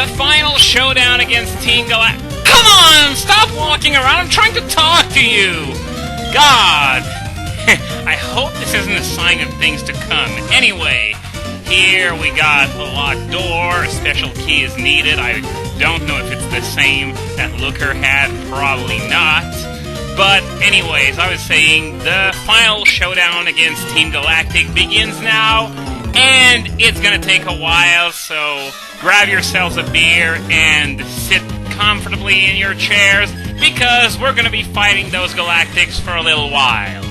The final showdown against Team Galactic. Come on! Stop walking around. I'm trying to talk to you! God! I hope this isn't a sign of things to come. Anyway, here we got a locked door. A special key is needed. I don't know if it's the same that Looker had. Probably not. But anyways, I was saying the final showdown against Team Galactic begins now. And it's gonna take a while, so grab yourselves a beer and sit comfortably in your chairs, because we're gonna be fighting those Galactics for a little while.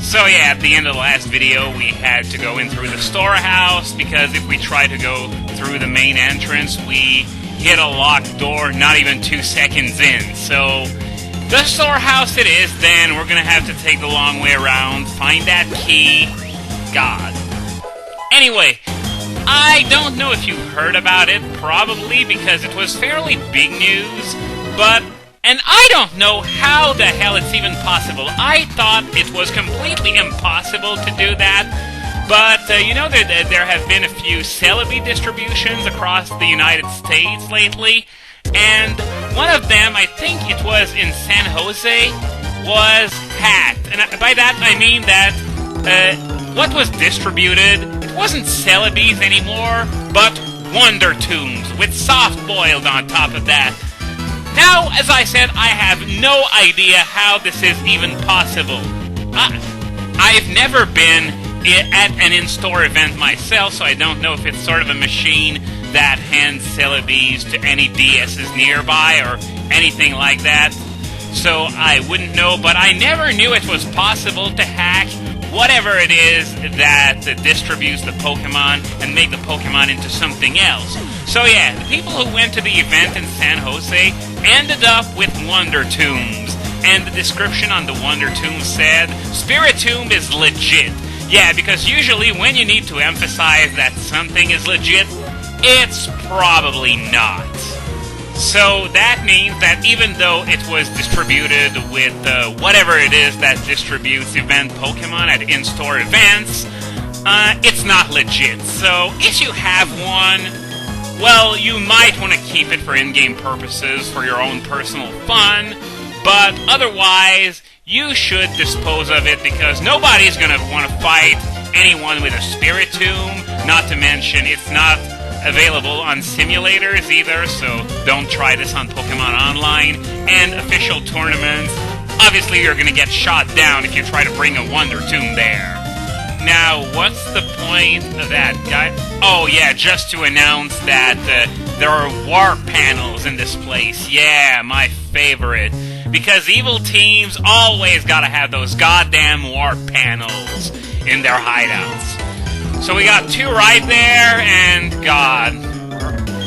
So yeah, at the end of the last video, we had to go in through the storehouse, because if we try to go through the main entrance, we hit a locked door not even 2 seconds in. So the storehouse it is, then we're gonna have to take the long way around, find that key. God. Anyway, I don't know if you heard about it, probably because it was fairly big news, and I don't know how the hell it's even possible. I thought it was completely impossible to do that, but there have been a few Celebi distributions across the United States lately, and one of them, I think it was in San Jose, was hacked. And by that I mean that what was distributed, it wasn't Celebes anymore, but Wonder Tombs, with soft boiled on top of that. Now, as I said, I have no idea how this is even possible. I've never been at an in-store event myself, so I don't know if it's sort of a machine that hands Celebes to any DSs nearby or anything like that. So I wouldn't know, but I never knew it was possible to hack whatever it is that distributes the Pokemon and make the Pokemon into something else. So yeah, the people who went to the event in San Jose ended up with Wonder Tombs. And the description on the Wonder Tomb said, Spiritomb is legit. Yeah, because usually when you need to emphasize that something is legit, it's probably not. So that means that even though it was distributed with whatever it is that distributes event Pokemon at in-store events, it's not legit. So if you have one, well, you might want to keep it for in-game purposes for your own personal fun, but otherwise, you should dispose of it because nobody's going to want to fight anyone with a Spiritomb, not to mention it's not available on simulators either, so don't try this on Pokemon Online and official tournaments. Obviously, you're going to get shot down if you try to bring a Wonder Tomb there. Now, what's the point of that, guy? Oh, yeah, just to announce that there are warp panels in this place. Yeah, my favorite. Because evil teams always gotta have those goddamn warp panels in their hideouts. So we got 2 right there, and God.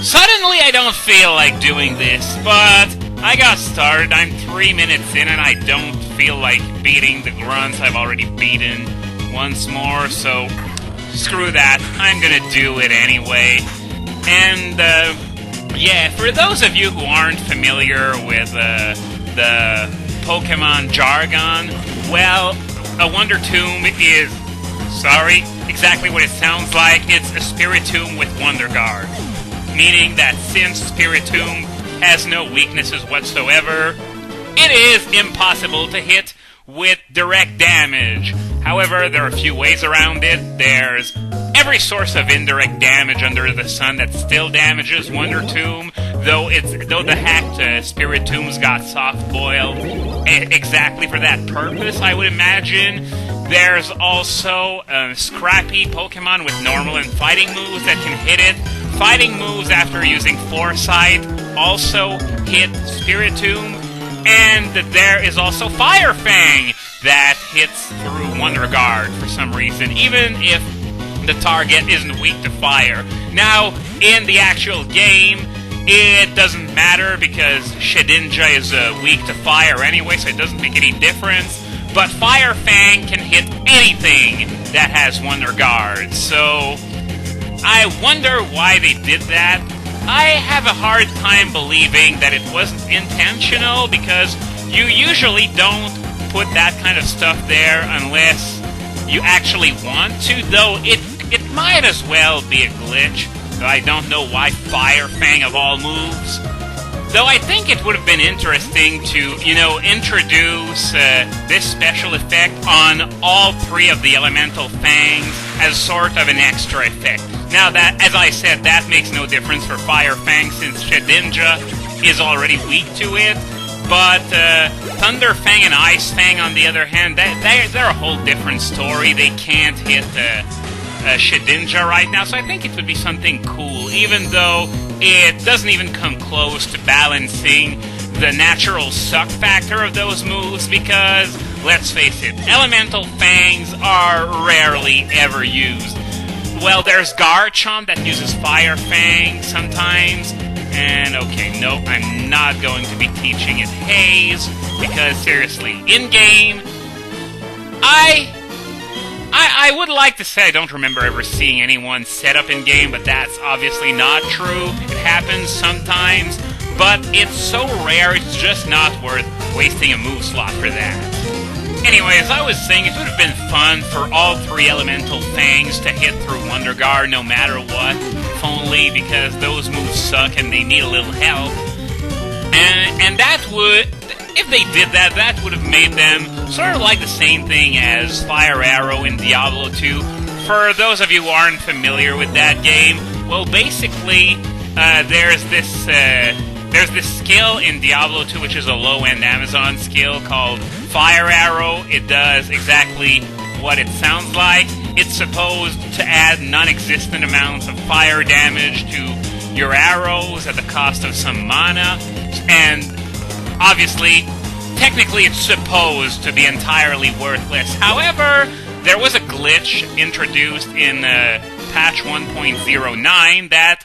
Suddenly I don't feel like doing this, but I got started. I'm 3 minutes in, and I don't feel like beating the grunts I've already beaten once more, so screw that. I'm gonna do it anyway. And, yeah, for those of you who aren't familiar with, the Pokemon jargon, well, a Wonder Tomb is, exactly what it sounds like. It's a Spiritomb with Wonder Guard. Meaning that since Spiritomb has no weaknesses whatsoever, it is impossible to hit with direct damage. However, there are a few ways around it. There's every source of indirect damage under the sun that still damages Wonder Tomb, though the hacked Spiritombs got soft-boiled exactly for that purpose, I would imagine. There's also scrappy Pokemon with normal and fighting moves that can hit it. Fighting moves after using Foresight also hit Spiritomb. And there is also Fire Fang that hits through Wonder Guard for some reason, even if the target isn't weak to fire. Now, in the actual game, it doesn't matter because Shedinja is weak to fire anyway, so it doesn't make any difference. But Fire Fang can hit anything that has Wonder Guard, so I wonder why they did that. I have a hard time believing that it wasn't intentional, because you usually don't put that kind of stuff there unless you actually want to, though it might as well be a glitch. though I don't know why Fire Fang of all moves. Though I think it would have been interesting to, introduce this special effect on all three of the elemental fangs as sort of an extra effect. Now that, as I said, that makes no difference for Fire Fang since Shedinja is already weak to it. But Thunder Fang and Ice Fang, on the other hand, they're a whole different story. They can't hit Shedinja right now, so I think it would be something cool, even though it doesn't even come close to balancing the natural suck factor of those moves, because, let's face it, Elemental Fangs are rarely ever used. Well, there's Garchomp that uses Fire Fang sometimes, and okay, nope, I'm not going to be teaching it Haze, because seriously, in-game, I would like to say I don't remember ever seeing anyone set up in-game, but that's obviously not true. It happens sometimes, but it's so rare, it's just not worth wasting a move slot for that. Anyway, as I was saying, it would have been fun for all three Elemental Fangs to hit through Wonder Guard no matter what, if only because those moves suck and they need a little help. And that would, if they did that, that would have made them sort of like the same thing as Fire Arrow in Diablo 2. For those of you who aren't familiar with that game, well, basically, there's this skill in Diablo 2, which is a low-end Amazon skill called Fire Arrow. It does exactly what it sounds like. It's supposed to add non-existent amounts of fire damage to your arrows at the cost of some mana, and obviously, technically it's supposed to be entirely worthless. However, there was a glitch introduced in patch 1.09 that,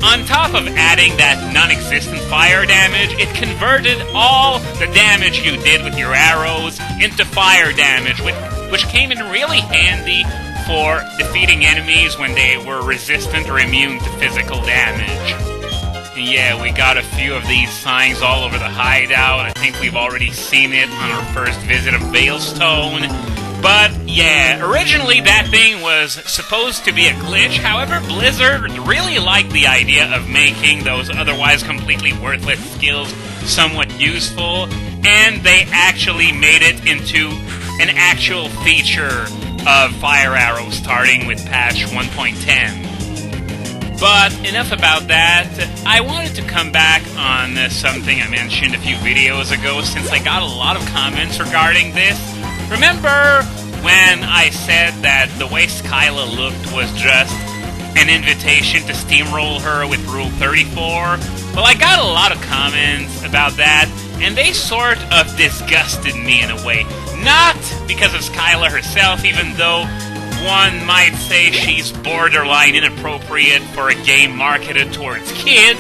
on top of adding that non-existent fire damage, it converted all the damage you did with your arrows into fire damage, which came in really handy for defeating enemies when they were resistant or immune to physical damage. And yeah, we got a few of these signs all over the hideout. I think we've already seen it on our first visit of Veilstone. But yeah, originally that thing was supposed to be a glitch. However, Blizzard really liked the idea of making those otherwise completely worthless skills somewhat useful, and they actually made it into an actual feature of Fire Arrow starting with patch 1.10. But enough about that. I wanted to come back on something I mentioned a few videos ago, since I got a lot of comments regarding this. Remember when I said that the way Skyla looked was just an invitation to steamroll her with Rule 34? Well, I got a lot of comments about that, and they sort of disgusted me in a way. Not because of Skyla herself, even though one might say she's borderline inappropriate for a game marketed towards kids,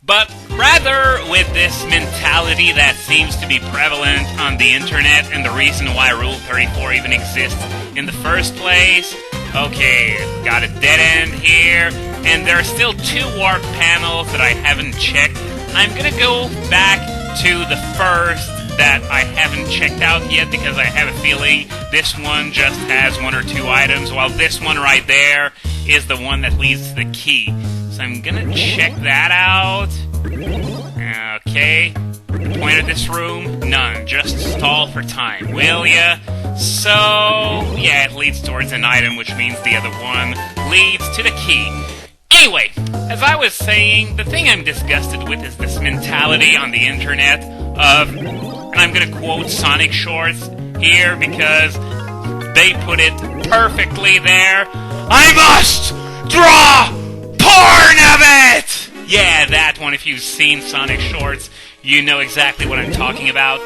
but rather with this mentality that seems to be prevalent on the internet and the reason why Rule 34 even exists in the first place. Okay, got a dead end here, and there are still 2 warp panels that I haven't checked. I'm gonna go back to the first that I haven't checked out yet, because I have a feeling this one just has 1 or 2 items, while this one right there is the one that leads to the key. So I'm gonna check that out. Okay. Point of this room? None. Just stall for time, will ya? So, yeah, it leads towards an item, which means the other one leads to the key. Anyway, as I was saying, the thing I'm disgusted with is this mentality on the internet of, and I'm gonna quote Sonic Shorts here because they put it perfectly there, I must draw porn of it! Yeah, that one. If you've seen Sonic Shorts, you know exactly what I'm talking about.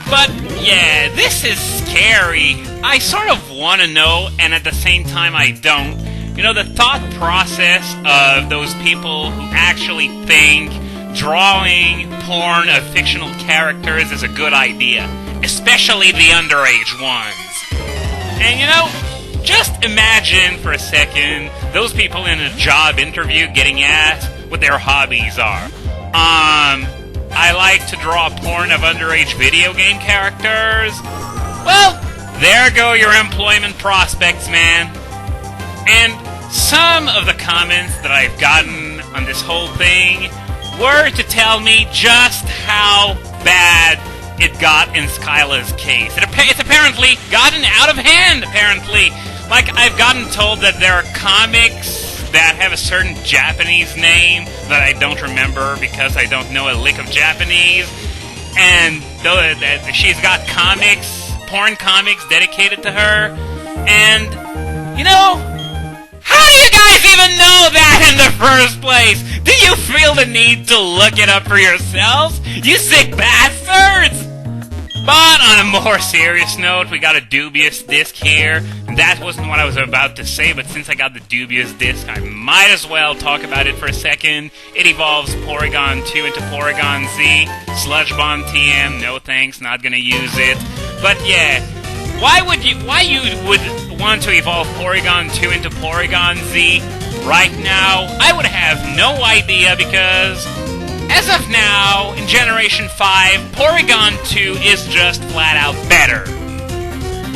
But, yeah, this is scary. I sort of want to know, and at the same time I don't. You know, the thought process of those people who actually think drawing porn of fictional characters is a good idea. Especially the underage ones. And, you know, just imagine for a second those people in a job interview getting asked what their hobbies are. I like to draw porn of underage video game characters. Well, there go your employment prospects, man. And some of the comments that I've gotten on this whole thing were to tell me just how bad it got in Skyla's case. It's apparently gotten out of hand, apparently. Like, I've gotten told that there are comics that have a certain Japanese name that I don't remember because I don't know a lick of Japanese. And she's got comics, porn comics dedicated to her. And, you know, how do you guys even know that in the first place? Do you feel the need to look it up for yourselves? You sick bastards! But on a more serious note, we got a dubious disc here. That wasn't what I was about to say, but since I got the dubious disc, I might as well talk about it for a second. It evolves Porygon 2 into Porygon Z. Sludge Bomb TM, no thanks, not gonna use it. But yeah, why you would want to evolve Porygon 2 into Porygon Z right now? I would have no idea because as of now, in Generation 5, Porygon 2 is just flat out better.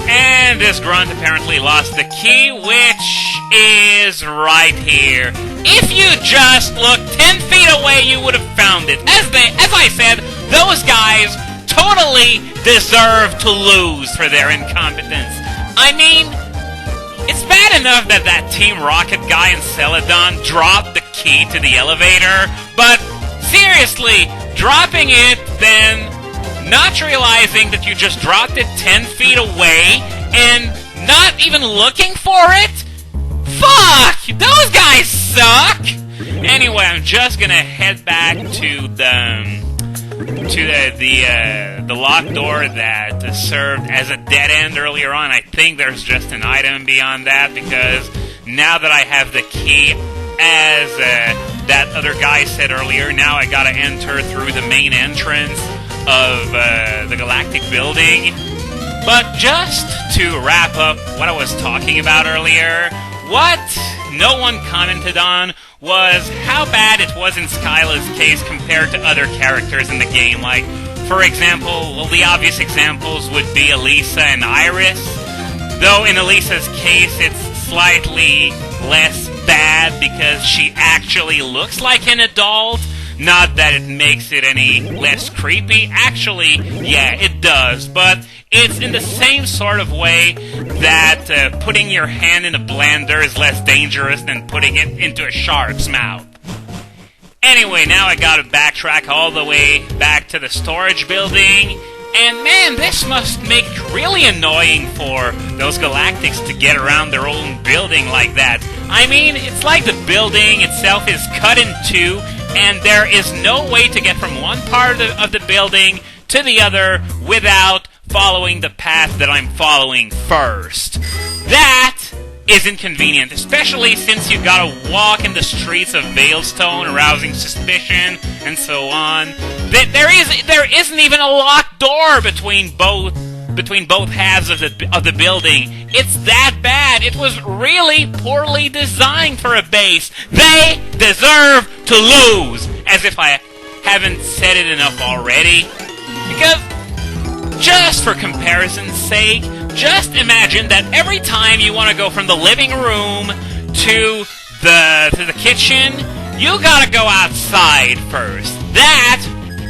And this grunt apparently lost the key, which is right here. If you just looked 10 feet away, you would have found it. As I said, those guys totally deserve to lose for their incompetence. I mean, it's bad enough that Team Rocket guy and Celadon dropped the key to the elevator, but seriously, dropping it, then not realizing that you just dropped it 10 feet away, and not even looking for it? Fuck! Those guys suck! Anyway, I'm just gonna head back to the locked door that served as a dead end earlier on. I think there's just an item beyond that, because now that I have the key, as that other guy said earlier, now I gotta enter through the main entrance of the Galactic building. But just to wrap up what I was talking about earlier, what no one commented on was how bad it was in Skyla's case compared to other characters in the game. Like, for example, well, the obvious examples would be Elisa and Iris, though in Elisa's case it's slightly less bad because she actually looks like an adult. Not that it makes it any less creepy. Actually, yeah, it does. But it's in the same sort of way that putting your hand in a blender is less dangerous than putting it into a shark's mouth. Anyway, now I gotta backtrack all the way back to the storage building. And man, this must make it really annoying for those Galactics to get around their own building like that. I mean, it's like the building itself is cut in two, and there is no way to get from one part of the building to the other without following the path that I'm following first. That is inconvenient, especially since you gotta walk in the streets of Veilstone, arousing suspicion, and so on. There isn't even a locked door between both halves of the building. It's that bad. It was really poorly designed for a base. They deserve to lose, as if I haven't said it enough already. Because, just for comparison's sake, just imagine that every time you want to go from the living room to the kitchen, you gotta go outside first. That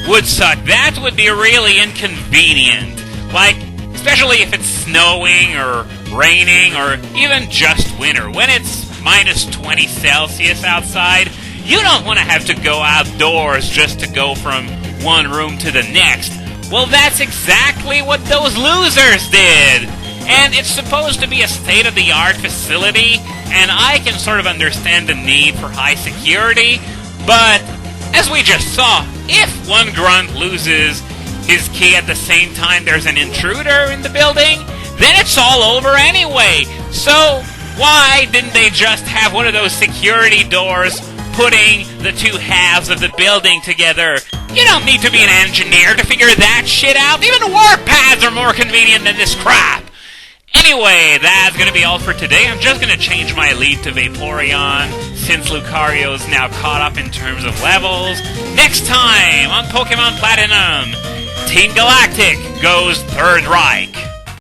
would suck. That would be really inconvenient. Like, especially if it's snowing or raining or even just winter. When it's minus 20 Celsius outside, you don't want to have to go outdoors just to go from one room to the next. Well, that's exactly what those losers did! And it's supposed to be a state-of-the-art facility, and I can sort of understand the need for high security, but as we just saw, if one grunt loses his key at the same time there's an intruder in the building, then it's all over anyway. So why didn't they just have one of those security doors putting the two halves of the building together? You don't need to be an engineer to figure that shit out. Even warp pads are more convenient than this crap. Anyway, that's gonna be all for today. I'm just gonna change my lead to Vaporeon, since Lucario's now caught up in terms of levels. Next time on Pokemon Platinum, Team Galactic goes Third Reich.